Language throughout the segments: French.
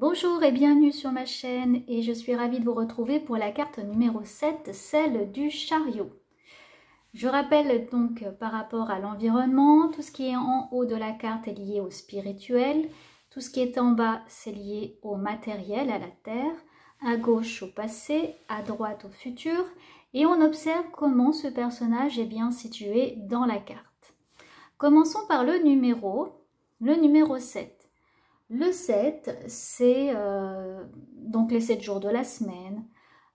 Bonjour et bienvenue sur ma chaîne et je suis ravie de vous retrouver pour la carte numéro 7, celle du chariot. Je rappelle donc par rapport à l'environnement, tout ce qui est en haut de la carte est lié au spirituel, tout ce qui est en bas c'est lié au matériel, à la terre, à gauche au passé, à droite au futur et on observe comment ce personnage est bien situé dans la carte. Commençons par le numéro 7. Le 7, c'est donc les 7 jours de la semaine,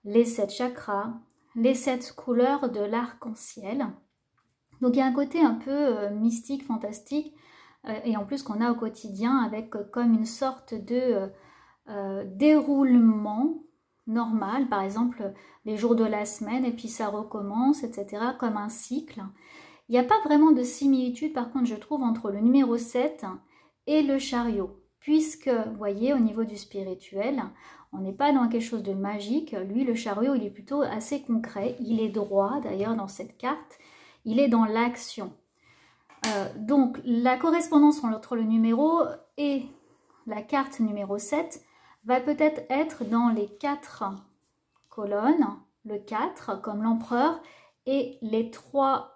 les 7 chakras, les 7 couleurs de l'arc-en-ciel. Donc il y a un côté un peu mystique, fantastique, et en plus qu'on a au quotidien avec comme une sorte de déroulement normal, par exemple les jours de la semaine, et puis ça recommence, etc., comme un cycle. Il n'y a pas vraiment de similitude, par contre, je trouve, entre le numéro 7 et le chariot. Puisque, vous voyez, au niveau du spirituel, on n'est pas dans quelque chose de magique. Lui, le chariot, il est plutôt assez concret. Il est droit, d'ailleurs, dans cette carte. Il est dans l'action. Donc, la correspondance entre le numéro et la carte numéro 7 va peut-être être dans les 4 colonnes. Le 4, comme l'empereur, et les 3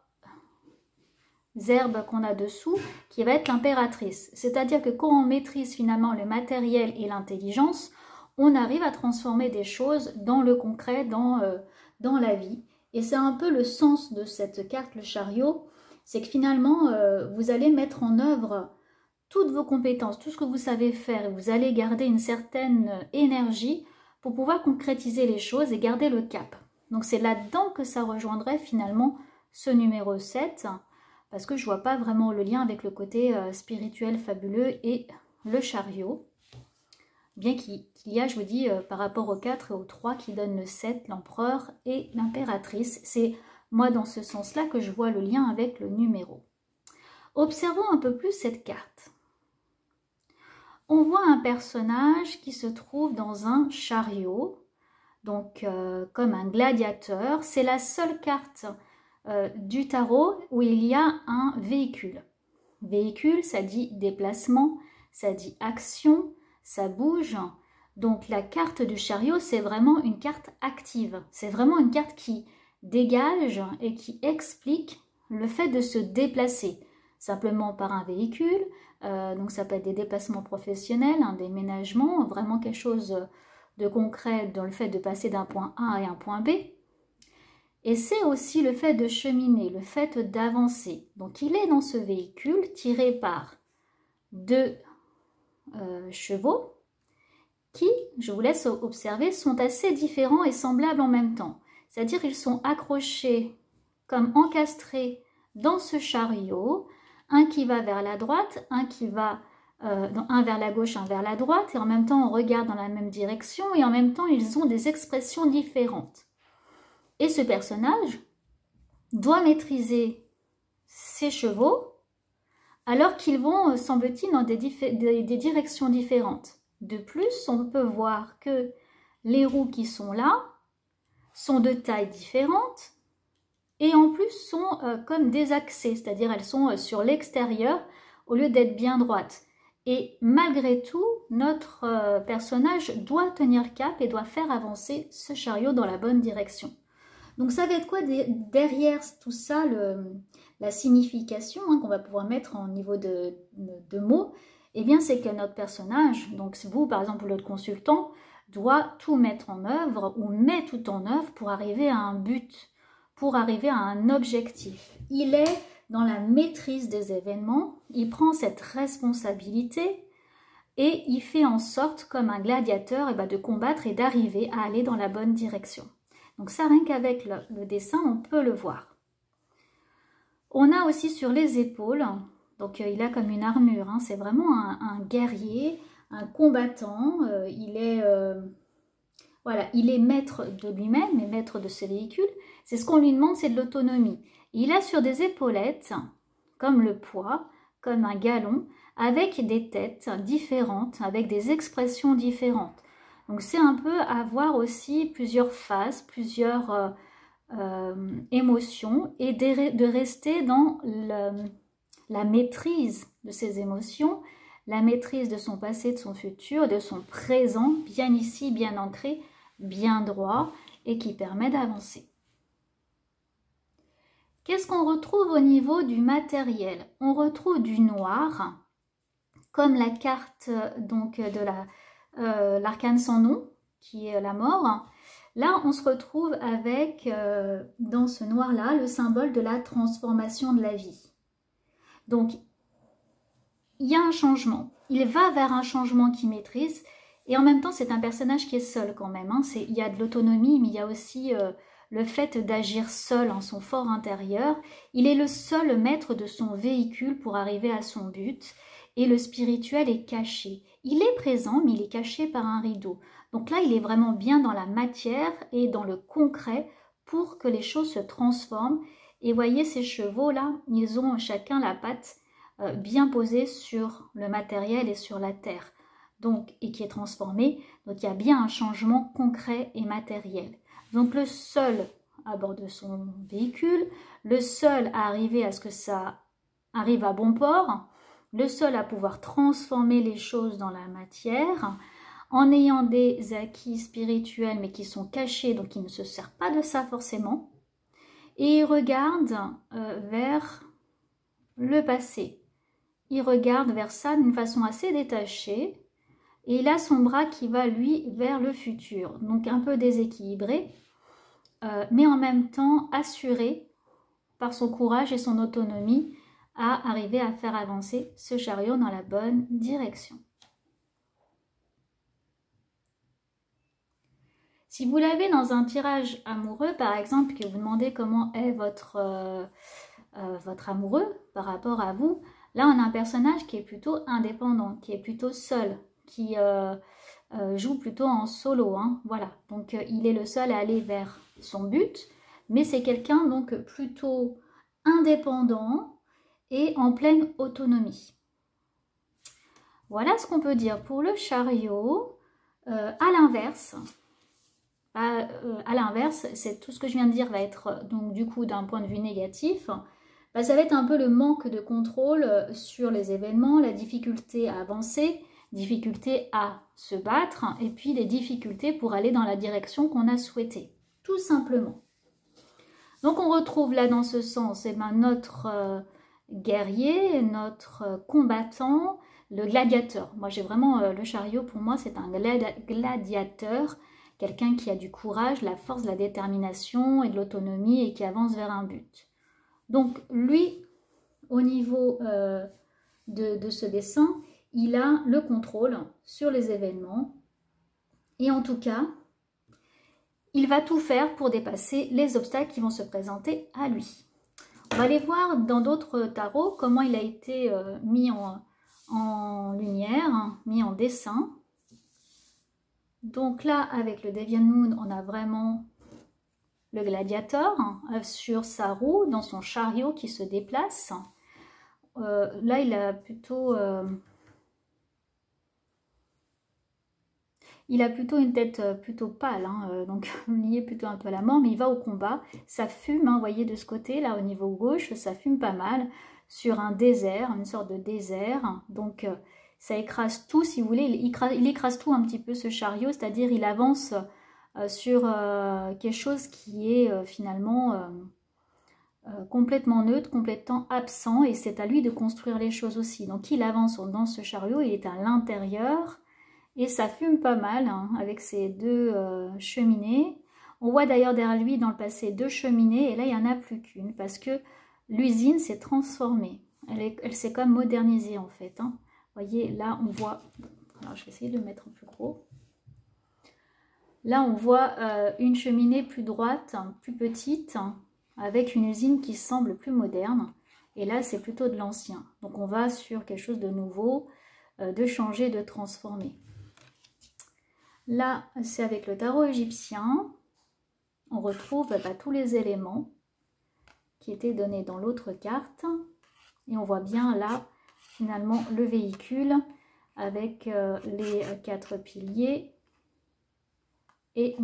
herbes qu'on a dessous, qui va être l'impératrice. C'est-à-dire que quand on maîtrise finalement le matériel et l'intelligence, on arrive à transformer des choses dans le concret, dans la vie. Et c'est un peu le sens de cette carte, le chariot, c'est que finalement, vous allez mettre en œuvre toutes vos compétences, tout ce que vous savez faire, et vous allez garder une certaine énergie pour pouvoir concrétiser les choses et garder le cap. Donc c'est là-dedans que ça rejoindrait finalement ce numéro 7, parce que je ne vois pas vraiment le lien avec le côté spirituel fabuleux et le chariot. Bien qu'il y a, je vous dis, par rapport au 4 et au 3 qui donnent le 7, l'empereur et l'impératrice. C'est moi dans ce sens-là que je vois le lien avec le numéro. Observons un peu plus cette carte. On voit un personnage qui se trouve dans un chariot, donc comme un gladiateur. C'est la seule carte du tarot où il y a un véhicule. Véhicule, ça dit déplacement, ça dit action, ça bouge. Donc la carte du chariot, c'est vraiment une carte active. C'est vraiment une carte qui dégage et qui explique le fait de se déplacer. Simplement par un véhicule, donc ça peut être des déplacements professionnels, un déménagement, vraiment quelque chose de concret dans le fait de passer d'un point A à un point B. Et c'est aussi le fait de cheminer, le fait d'avancer. Donc il est dans ce véhicule tiré par 2 chevaux qui, je vous laisse observer, sont assez différents et semblables en même temps. C'est-à-dire ils sont accrochés comme encastrés dans ce chariot, un qui va vers la droite, un qui va un vers la gauche, un vers la droite, et en même temps on regarde dans la même direction, et en même temps ils ont des expressions différentes. Et ce personnage doit maîtriser ses chevaux alors qu'ils vont, semble-t-il, dans des directions différentes. De plus, on peut voir que les roues qui sont là sont de tailles différentes et en plus sont comme désaxées, c'est-à-dire elles sont sur l'extérieur au lieu d'être bien droites. Et malgré tout, notre personnage doit tenir cap et doit faire avancer ce chariot dans la bonne direction. Donc ça va être quoi derrière tout ça, la signification qu'on va pouvoir mettre en niveau de mots? Eh bien c'est que notre personnage, donc vous par exemple l'autre consultant, doit tout mettre en œuvre ou met tout en œuvre pour arriver à un but, pour arriver à un objectif. Il est dans la maîtrise des événements, il prend cette responsabilité et il fait en sorte comme un gladiateur de combattre et d'arriver à aller dans la bonne direction. Donc ça, rien qu'avec le dessin, on peut le voir. On a aussi sur les épaules, donc il a comme une armure, hein, c'est vraiment un guerrier, un combattant. Voilà, il est maître de lui-même et maître de ce véhicule. C'est ce qu'on lui demande, c'est de l'autonomie. Il a sur des épaulettes, comme le poids, comme un galon, avec des têtes différentes, avec des expressions différentes. Donc c'est un peu avoir aussi plusieurs phases, plusieurs émotions et de rester dans la maîtrise de ces émotions, la maîtrise de son passé, de son futur, de son présent, bien ici, bien ancré, bien droit, et qui permet d'avancer. Qu'est-ce qu'on retrouve au niveau du matériel? On retrouve du noir, comme la carte donc de l'arcane sans nom, qui est la mort. Là, on se retrouve avec, dans ce noir-là, le symbole de la transformation de la vie. Donc, il y a un changement. Il va vers un changement qu'il maîtrise. Et en même temps, c'est un personnage qui est seul quand même. Hein. Il y a de l'autonomie, mais il y a aussi le fait d'agir seul en son fort intérieur. Il est le seul maître de son véhicule pour arriver à son but. Et le spirituel est caché. Il est présent, mais il est caché par un rideau. Donc là, il est vraiment bien dans la matière et dans le concret pour que les choses se transforment. Et voyez ces chevaux-là, ils ont chacun la patte bien posée sur le matériel et sur la terre. Donc, et qui est transformée. Donc il y a bien un changement concret et matériel. Donc le seul à bord de son véhicule, le seul à arriver à ce que ça arrive à bon port, le seul à pouvoir transformer les choses dans la matière, en ayant des acquis spirituels mais qui sont cachés, donc il ne se sert pas de ça forcément, et il regarde vers le passé. Il regarde vers ça d'une façon assez détachée, et il a son bras qui va lui vers le futur, donc un peu déséquilibré, mais en même temps assuré par son courage et son autonomie à arriver à faire avancer ce chariot dans la bonne direction. Si vous l'avez dans un tirage amoureux, par exemple, que vous demandez comment est votre amoureux par rapport à vous, là on a un personnage qui est plutôt indépendant, qui est plutôt seul, qui joue plutôt en solo. Hein, voilà, donc il est le seul à aller vers son but, mais c'est quelqu'un donc plutôt indépendant, et en pleine autonomie. Voilà ce qu'on peut dire pour le chariot. À l'inverse, c'est tout ce que je viens de dire va être donc du coup d'un point de vue négatif. Ça va être un peu le manque de contrôle sur les événements, la difficulté à avancer, difficulté à se battre, et puis des difficultés pour aller dans la direction qu'on a souhaité, tout simplement. Donc on retrouve là dans ce sens notre guerrier, notre combattant, le gladiateur. Moi j'ai vraiment le chariot, pour moi c'est un gladiateur, quelqu'un qui a du courage, la force, la détermination et de l'autonomie et qui avance vers un but. Donc lui, au niveau de ce dessin, il a le contrôle sur les événements et en tout cas, il va tout faire pour dépasser les obstacles qui vont se présenter à lui. On va aller voir dans d'autres tarots comment il a été mis en lumière, hein, mis en dessin. Donc là, avec le Deviant Moon, on a vraiment le gladiateur hein, sur sa roue, dans son chariot qui se déplace. Là, il a plutôt... Il a plutôt une tête plutôt pâle, hein, donc lié plutôt un peu à la mort, mais il va au combat. Ça fume, hein, vous voyez de ce côté, là au niveau gauche, ça fume pas mal, sur un désert, une sorte de désert. Donc ça écrase tout, si vous voulez, il écrase tout un petit peu ce chariot, c'est-à-dire il avance sur quelque chose qui est finalement complètement neutre, complètement absent, et c'est à lui de construire les choses aussi. Donc il avance dans ce chariot, il est à l'intérieur, et ça fume pas mal hein, avec ces deux cheminées. On voit d'ailleurs derrière lui dans le passé 2 cheminées et là il n'y en a plus qu'une parce que l'usine s'est transformée. Elle s'est comme modernisée en fait. Hein. Vous voyez là on voit, alors je vais essayer de le mettre en plus gros. Là on voit une cheminée plus droite, plus petite, avec une usine qui semble plus moderne. Et là c'est plutôt de l'ancien. Donc on va sur quelque chose de nouveau, de changer, de transformer. Là, c'est avec le tarot égyptien. On retrouve tous les éléments qui étaient donnés dans l'autre carte. Et on voit bien là, finalement, le véhicule avec les 4 piliers. Et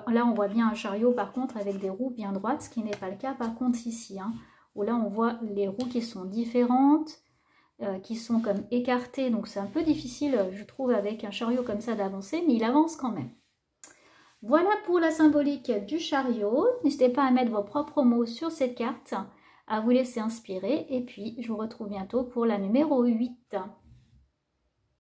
là, on voit bien un chariot, par contre, avec des roues bien droites, ce qui n'est pas le cas, par contre, ici. Hein, où là, on voit les roues qui sont différentes. qui sont comme écartés, donc c'est un peu difficile, je trouve, avec un chariot comme ça d'avancer, mais il avance quand même. Voilà pour la symbolique du chariot. N'hésitez pas à mettre vos propres mots sur cette carte, à vous laisser inspirer, et puis je vous retrouve bientôt pour la numéro 8.